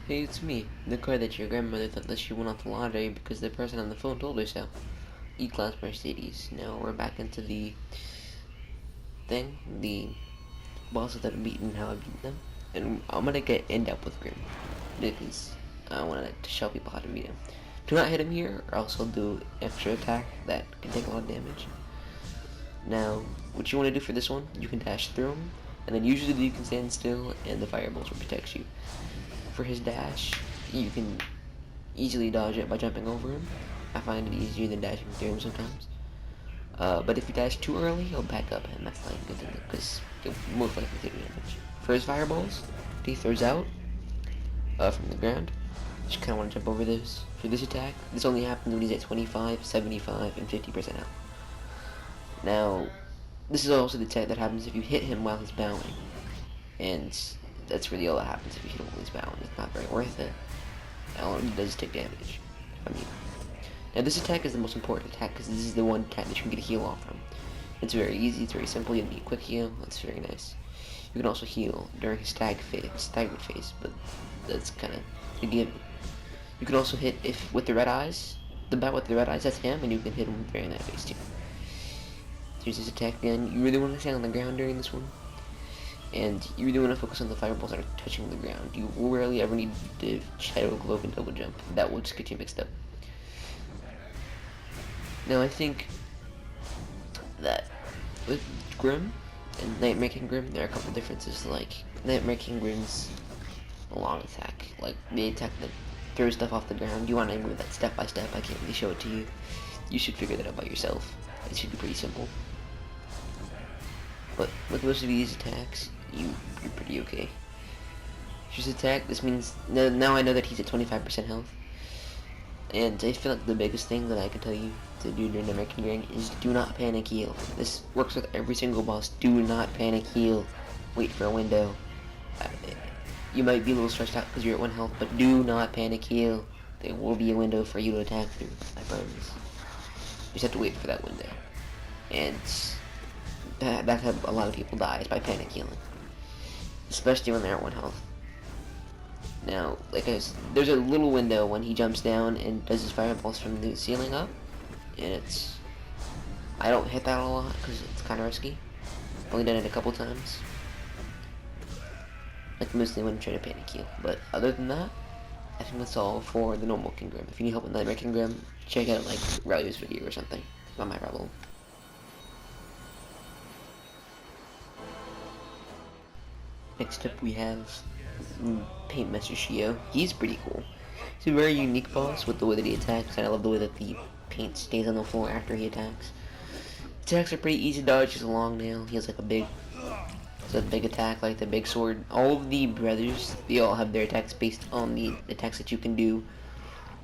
Hey, it's me, the car that your grandmother thought that she won off the lottery because the person on the phone told her so. E-Class Mercedes. Now we're back into the thing, the bosses that I've beaten, how I've beaten them. And I'm gonna get end up with Grim, because I want to show people how to beat him. Do not hit him here, or else he'll do extra attack that can take a lot of damage. Now, what you want to do for this one, you can dash through him, and then usually you can stand still, and the fireballs will protect you. For his dash, you can easily dodge it by jumping over him. I find it easier than dashing through him sometimes. But if you dash too early, he'll back up, and that's not good because he'll most likely take damage. For his fireballs, he throws out from the ground. Just kind of want to jump over those. For this attack, this only happens when he's at 25, 75, and 50% health. Now, this is also the attack that happens if you hit him while he's bowing. And that's really all that happens if you hit him while he's bowing. It's not very worth it. All it does is take damage. Now this attack is the most important attack because this is the one attack that you can get a heal off from. It's very easy, it's very simple, you need a quick heal, that's very nice. You can also heal during his staggered phase, but that's kind of a given. You can also hit with the red eyes, the bat with the red eyes, that's him, and you can hit him during that phase too. Here's his attack again. You really want to stand on the ground during this one, and you really want to focus on the fireballs that are touching the ground. You rarely ever need to shadow cloak and double jump. That will just get you mixed up. Now I think that with Grim and Nightmare King Grim, there are a couple differences. Like Nightmare King Grim's a long attack, like the attack that throws stuff off the ground. You want to move that step by step. I can't really show it to you. You should figure that out by yourself. It should be pretty simple. But with most of these attacks, you're pretty okay. Here's his attack. This means now I know that he's at 25% health. And I feel like the biggest thing that I can tell you to do during the American Ring is do not panic heal. This works with every single boss. Do not panic heal. Wait for a window. You might be a little stressed out because you're at 1 health, but do not panic heal. There will be a window for you to attack through. I promise. You just have to wait for that window. And that's how a lot of people die, is by panic healing. Especially when they're at 1 health. Now, like there's a little window when he jumps down and does his fireballs from the ceiling up, and I don't hit that a lot because it's kind of risky. I've only done it a couple times, like mostly when I'm trying to panic heal. But other than that, I think that's all for the normal King Grim. If you need help with Nightmare King Grim, check out like Rally's video or something. It's not my problem. Next up we have Paintmaster Shio. He's pretty cool. He's a very unique boss with the way that he attacks, and I love the way that the paint stays on the floor after he attacks. Attacks are pretty easy to dodge. He's a long nail. He has like a big attack, like the big sword. All of the brothers, they all have their attacks based on the attacks that you can do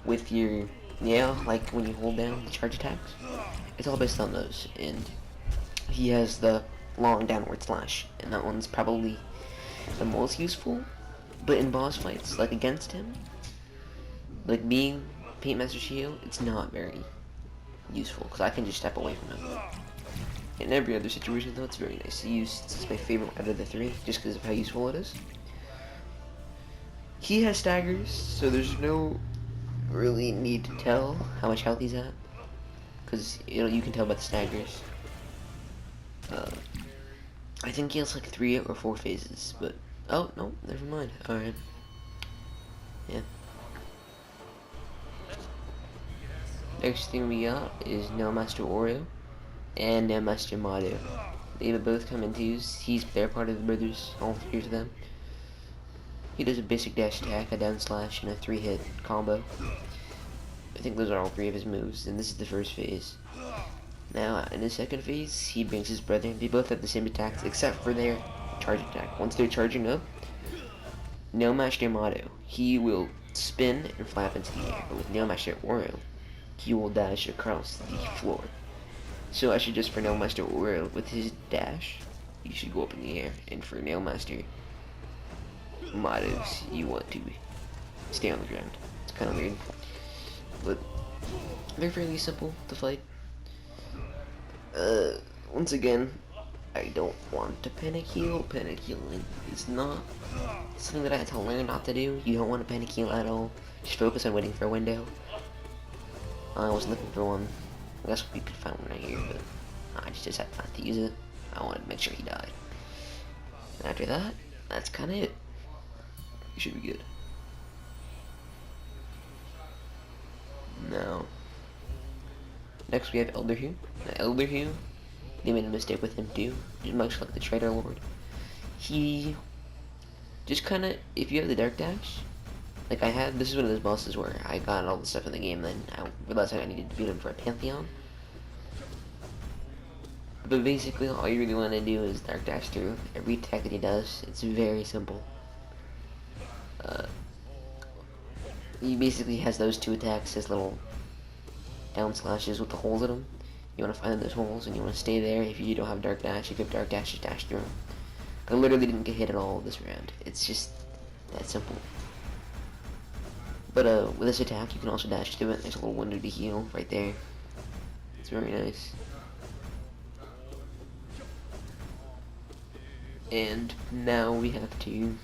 with your nail, like when you hold down the charge attacks. It's all based on those, and he has the long downward slash, and that one's probably the most useful. But in boss fights, like against him, like being Paintmaster Shio, it's not very useful because I can just step away from him. In every other situation, though, it's very nice to use. It's my favorite out of the 3, just because of how useful it is. He has staggers, so there's no really need to tell how much health he's at, because you can tell by the staggers. I think he has like 3 or 4 phases, but oh no, never mind. All right, yeah. Next thing we got is Master Oreo and Master Mado. They both come into use. They're part of the brothers, all 3 of them. He does a basic dash attack, a down slash, and a 3-hit combo. I think those are all 3 of his moves, and this is the first phase. Now, in the second phase, he brings his brother. They both have the same attacks, except for their charge attack. Once they're charging up, Master Mado, he will spin and fly up into the air. But with Master Oreo, he will dash across the floor. So I should just for Master Oreo, with his dash, you should go up in the air. And for Master Mado's, you want to stay on the ground. It's kind of weird, but they're fairly simple to fight. Once again, I don't want to panic heal. Panic healing is not something that I had to learn not to do. You don't want to panic heal at all. Just focus on waiting for a window. I was looking for one. I guess we could find one right here, but I just decided not to use it. I wanted to make sure he died. And after that, that's kind of it. You should be good. Now, next we have Elder Hugh. Now, Elder Hugh, they made a mistake with him too, just much like the Trader Lord. He just kind of, if you have the Dark Dash, like I had, this is one of those bosses where I got all the stuff in the game, then I realized I needed to beat him for a Pantheon. But basically, all you really want to do is Dark Dash through every attack that he does. It's very simple. He basically has those two attacks, his little down slashes with the holes in them. You want to find those holes and you want to stay there. If you don't have Dark Dash, if you have Dark Dash, just dash through them. I literally didn't get hit at all this round. It's just that simple. But with this attack, you can also dash through it. There's a little window to heal right there. It's very nice. And now we have to.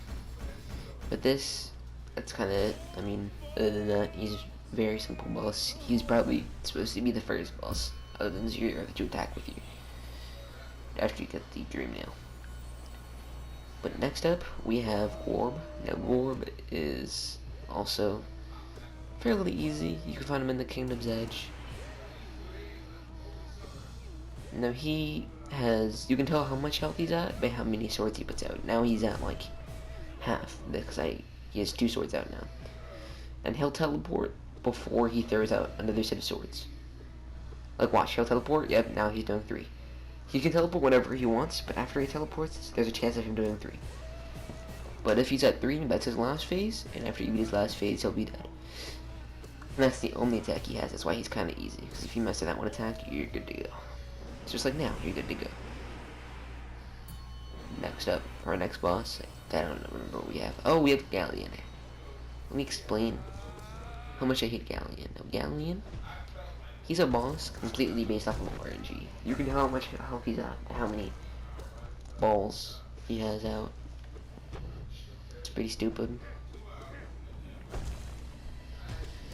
But this, that's kind of it. I mean, other than that, he's a very simple boss. He's probably supposed to be the first boss, other than Zero, to attack with you after you get the Dream Nail. But next up, we have Orb. Now, Orb is also fairly easy. You can find him in the Kingdom's Edge. Now, he has, you can tell how much health he's at by how many swords he puts out. Now he's at like half, because he has 2 swords out now. And he'll teleport before he throws out another set of swords. Like watch, he'll teleport, yep, now he's doing 3. He can teleport whenever he wants, but after he teleports, there's a chance of him doing 3. But if he's at 3, that's his last phase, and after you beat his last phase, he'll be dead. And that's the only attack he has, that's why he's kind of easy, because if you master that one attack, you're good to go. It's just like now, you're good to go. Next up, our next boss, I don't remember what we have. Oh, we have Galley in there. Let me explain how much I hate Galleon. Now, Galleon, he's a boss completely based off of RNG. You can tell how much health he's at, how many balls he has out. It's pretty stupid.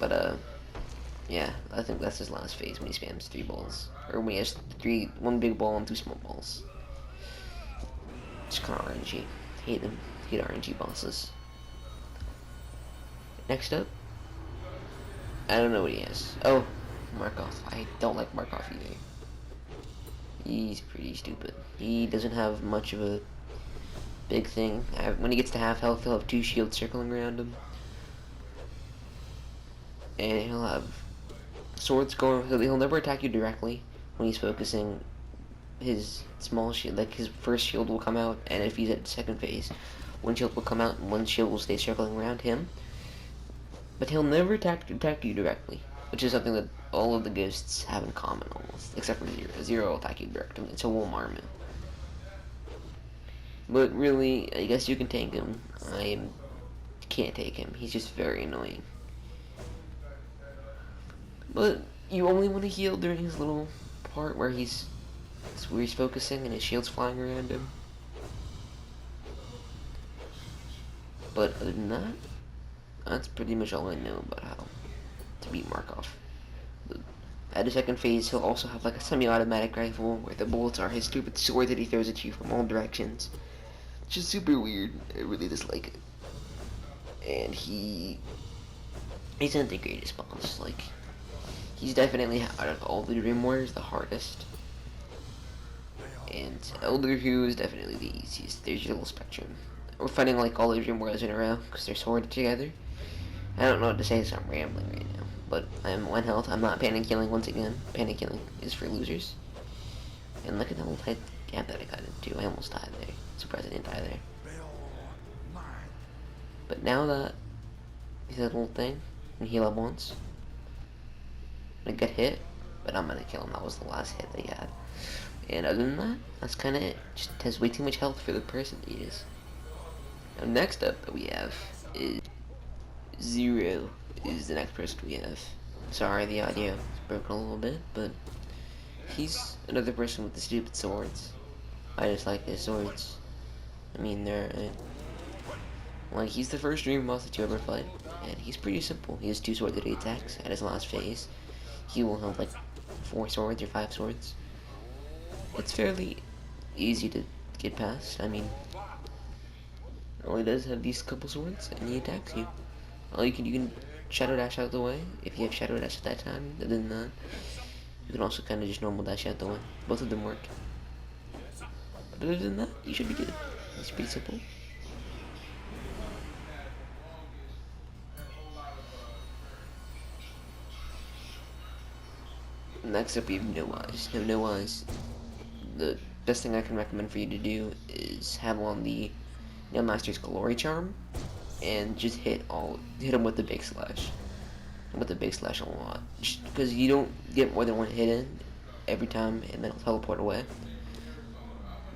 But, yeah, I think that's his last phase when he spams 3 balls. Or when he has 1 big ball and 2 small balls. It's kind of RNG. Hate them. Hate RNG bosses. Next up, I don't know what he has. Oh, Markov. I don't like Markov either. He's pretty stupid. He doesn't have much of a big thing. When he gets to half health, he'll have 2 shields circling around him. And he'll have swords going. He'll never attack you directly when he's focusing his small shield. Like his first shield will come out, and if he's at second phase, one shield will come out and one shield will stay circling around him. But he'll never attack you directly, which is something that all of the ghosts have in common almost, except for Zero. Zero will attack you directly. It's a Walmart. But really, I guess you can tank him. I can't take him. He's just very annoying. But you only want to heal during his little part where he's focusing and his shield's flying around him. But other than that, that's pretty much all I know about how to beat Markov. At his second phase, he'll also have like a semi-automatic rifle where the bullets are his stupid sword that he throws at you from all directions. It's just super weird. I really dislike it. And he isn't the greatest boss. Like, he's definitely, out of all the Dream Warriors, the hardest. And Elder Hugh is definitely the easiest. There's your little spectrum. We're fighting like all the Dream Warriors in a row because they're sorted together. I don't know what to say, so I'm rambling right now. But I'm 1 health. I'm not panic killing once again. Panic killing is for losers. And look at the little head gap that I got into. I almost died there. Surprised I didn't die there. But now that he's that little thing, and heal up once, I'm gonna get hit, but I'm gonna kill him. That was the last hit that he had. And other than that, that's kind of it. Just has way too much health for the person he is. Now next up that we have is Zero. Is the next person we have. Sorry, the audio is broken a little bit, but he's another person with the stupid swords. I just like his swords. I mean, they're like, he's the first dream boss that you ever fight, and he's pretty simple. He has 2 swords that he attacks at his last phase. He will have like 4 swords or 5 swords. It's fairly easy to get past. I mean, all he does have these couple swords, and he attacks you. All you can Shadow Dash out of the way if you have Shadow Dash at that time. Other than that, you can also kind of just normal dash out the way. Both of them work. But other than that, you should be good. It's pretty simple. Next up, we have No Eyes. Now, No Eyes, the best thing I can recommend for you to do is have on the Soulmaster's Glory Charm and just hit him with the big slash. With the big slash a lot. Just because you don't get more than one hit in every time and then it'll teleport away.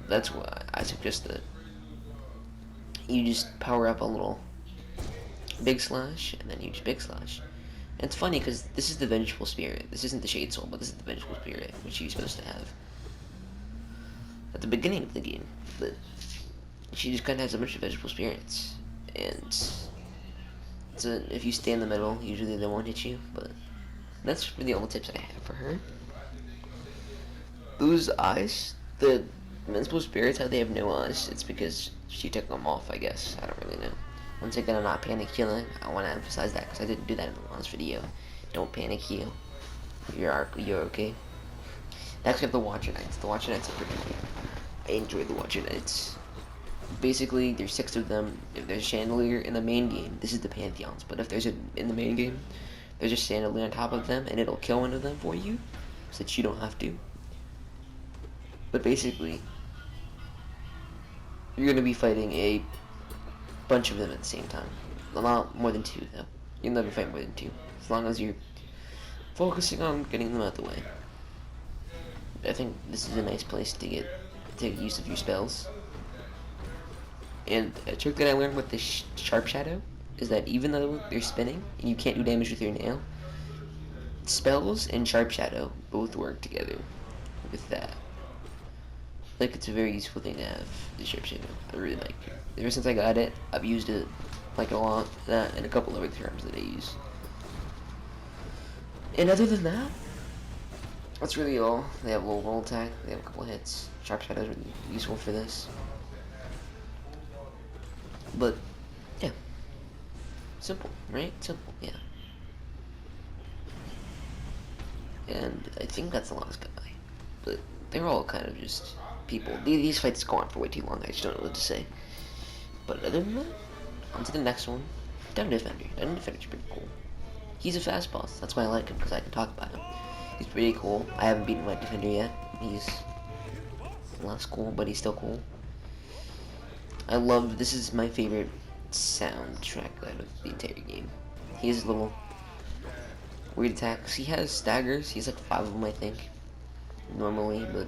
That's why I suggest that you just power up a little big slash and then huge big slash. And it's funny because this is the Vengeful Spirit. This isn't the Shade Soul, but this is the Vengeful Spirit, which you're supposed to have at the beginning of the game. But she just kind of has a bunch of Vengeful Spirits. And if you stay in the middle, usually they won't hit you. But that's really all the tips I have for her. Those eyes, the Vengeful Spirits, how they have no eyes, it's because she took them off, I guess. I don't really know. Once again, I'm not panic healing. I want to emphasize that because I didn't do that in the last video. Don't panic heal. You're okay. Next, we have the Watcher Knights. The Watcher Knights are pretty cool. I enjoy the Watcher Knights. Basically, there's 6 of them. If there's a Chandelier in the main game, this is the Pantheons. But if there's in the main game, there's a Chandelier on top of them, and it'll kill one of them for you, so that you don't have to. But basically, you're gonna be fighting a bunch of them at the same time. Not more than 2 though. You'll never fight more than 2, as long as you're focusing on getting them out of the way. I think this is a nice place to take use of your spells. And a trick that I learned with the Sharp Shadow is that even though they're spinning and you can't do damage with your nail, spells and Sharp Shadow both work together with that. Like, it's a very useful thing to have, the Sharp Shadow. I really like it. Ever since I got it, I've used it like a lot, that and a couple other terms that I use. And other than that, that's really all. They have low roll attack, they have a couple hits. Sharp Shadow is really useful for this. But, yeah. Simple, right? Simple, yeah. And I think that's the last guy. But they're all kind of just people. These fights go on for way too long, I just don't know what to say. But other than that, on to the next one. Dungeon Defender. Dungeon Defender's pretty cool. He's a fast boss, that's why I like him, because I can talk about him. He's pretty cool. I haven't beaten my Defender yet. He's less cool, but he's still cool. This is my favorite soundtrack out of the entire game. He has little weird attacks. He has staggers. He has like 5 of them, I think, normally, but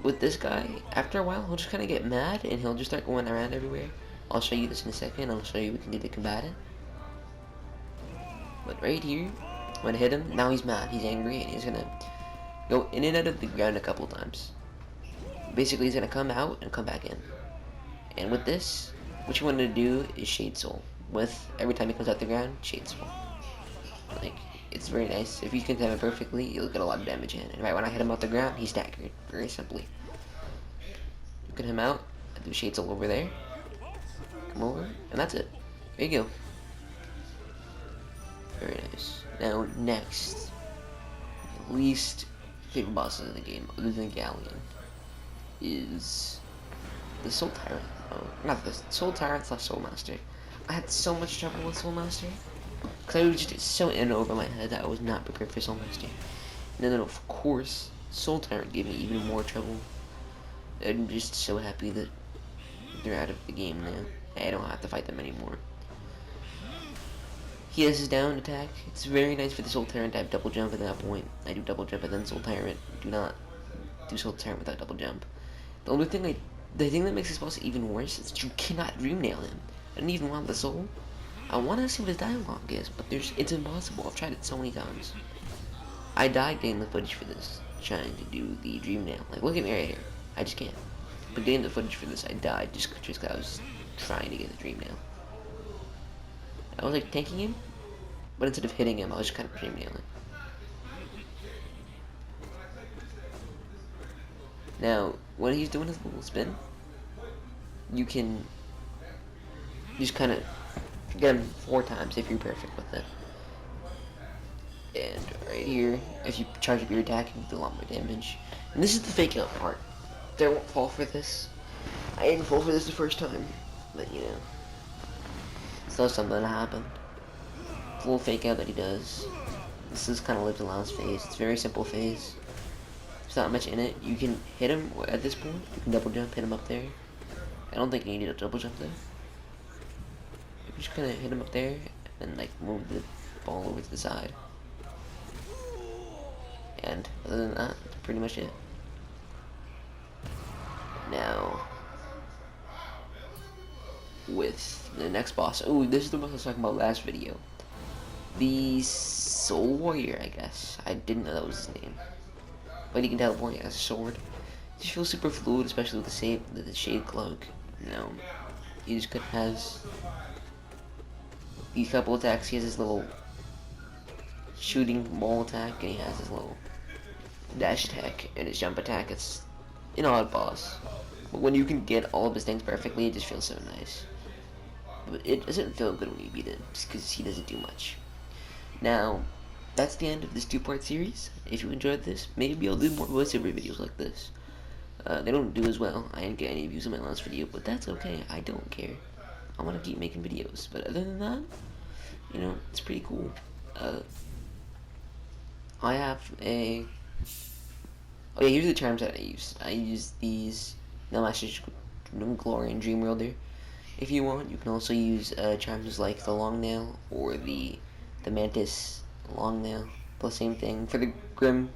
with this guy, after a while, he'll just kind of get mad, and he'll just start going around everywhere. I'll show you this in a second. I'll show you what we can do to combat it. But right here, when I hit him, now he's mad. He's angry, and he's gonna go in and out of the ground a couple times. Basically, he's gonna come out and come back in. And with this, what you want to do is Shade Soul. With every time he comes out the ground, Shade Soul. Like, it's very nice. If you can time it perfectly, you'll get a lot of damage in. And right when I hit him off the ground, he's staggered. Very simply. Get him out. I do Shade Soul over there. Come over, and that's it. There you go. Very nice. Now, next, least favorite bosses in the game, other than Galley, is the Soul Tyrant. Oh, not the Soul Tyrant / Soulmaster. I had so much trouble with Soulmaster, because I was just so in over my head that I was not prepared for Soulmaster. And then, of course, Soul Tyrant gave me even more trouble. I'm just so happy that they're out of the game now. I don't have to fight them anymore. He has his down attack. It's very nice for the Soul Tyrant to have double jump at that point. I do double jump and then Soul Tyrant. Do not do Soul Tyrant without double jump. The thing that makes this boss even worse is that you cannot dream nail him. I don't even want the soul. I want to see what his dialogue is, but it's impossible. I've tried it so many times. I died getting the footage for this, trying to do the dream nail. Like, look at me right here. I just can't. But getting the footage for this, I died just because I was trying to get the dream nail. I was like tanking him, but instead of hitting him, I was just kind of dream nailing. Now, when he's doing his little spin, you can just kind of get him 4 times if you're perfect with it. And right here, if you charge up your attack, you can do a lot more damage. And this is the fake out part. I won't fall for this. I didn't fall for this the first time, but you know, still something that happened. It's a little fake out that he does. This is kind of lives in last phase. It's a very simple phase. There's not much in it. You can hit him at this point. You can double jump, hit him up there. I don't think you need a double jump there. You can just kind of hit him up there and like move the ball over to the side. And other than that, that's pretty much it. Now, with the next boss. Oh, this is the boss I was talking about last video. The Soul Warrior, I guess. I didn't know that was his name. But he can teleport, he has a sword. He just feels super fluid, especially with the shade cloak. You know, he just has these couple attacks. He has his little shooting ball attack, and he has his little dash attack and his jump attack. It's an odd boss. But when you can get all of his things perfectly, it just feels so nice. But it doesn't feel good when you beat it, just because he doesn't do much. Now, that's the end of this 2-part series. If you enjoyed this, maybe I'll do more voiceover videos like this. They don't do as well. I didn't get any views on my last video, but that's okay. I don't care. I want to keep making videos. But other than that, you know, it's pretty cool. I have a... Oh yeah, here's the charms that I use. I use these Soulmaster, Glory, and Dream Worlder. If you want, you can also use charms like the Long Nail or the Mantis Long Nail. The same thing for the Grim.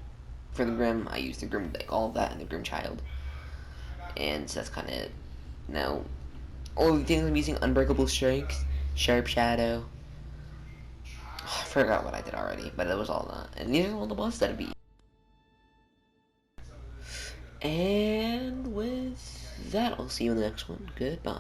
For the Grim, I use the Grim, like all of that, and the Grim Child. And so that's kind of it. Now, all the things I'm using: Unbreakable Strength, Sharp Shadow. Oh, I forgot what I did already, but it was all that. And these are all the bosses that I beat. And with that, I'll see you in the next one. Goodbye.